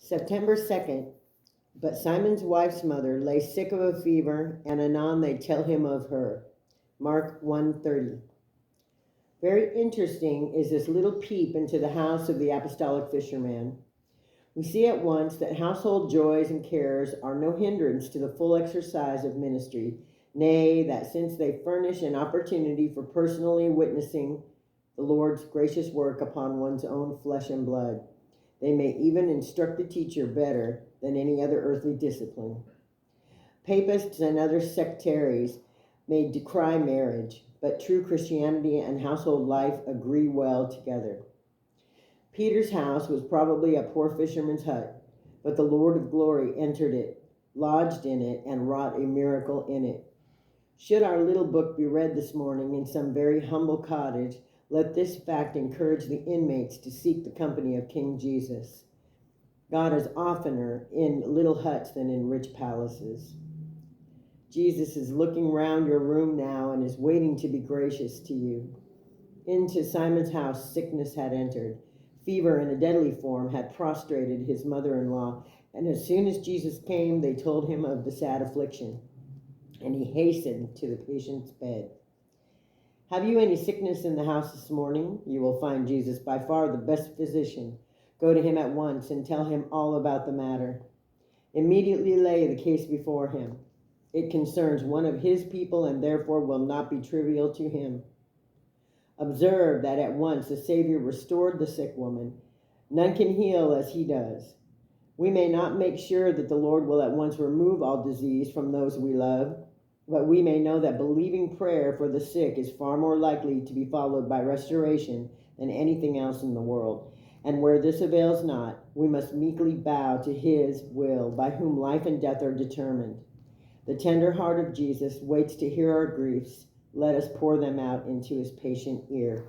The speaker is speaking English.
September 2nd, but Simon's wife's mother lay sick of a fever, and anon they tell him of her. Mark 1:30. Very interesting is this little peep into the house of the apostolic fisherman. We see at once that household joys and cares are no hindrance to the full exercise of ministry, nay, that since they furnish an opportunity for personally witnessing the Lord's gracious work upon one's own flesh and blood, they may even instruct the teacher better than any other earthly discipline. Papists and other sectaries may decry marriage, but true Christianity and household life agree well together. Peter's house was probably a poor fisherman's hut, but the Lord of glory entered it, lodged in it, and wrought a miracle in it. Should our little book be read this morning in some very humble cottage, let this fact encourage the inmates to seek the company of King Jesus. God is oftener in little huts than in rich palaces. Jesus is looking round your room now and is waiting to be gracious to you. Into Simon's house sickness had entered. Fever in a deadly form had prostrated his mother-in-law, and as soon as Jesus came, they told him of the sad affliction, and he hastened to the patient's bed. Have you any sickness in the house this morning? You will find Jesus by far the best physician. Go to him at once and tell him all about the matter. Immediately lay the case before him. It concerns one of his people and therefore will not be trivial to him. Observe that at once the Savior restored the sick woman. None can heal as he does. We may not make sure that the Lord will at once remove all disease from those we love, but we may know that believing prayer for the sick is far more likely to be followed by restoration than anything else in the world. And where this avails not, we must meekly bow to his will, by whom life and death are determined. The tender heart of Jesus waits to hear our griefs. Let us pour them out into his patient ear.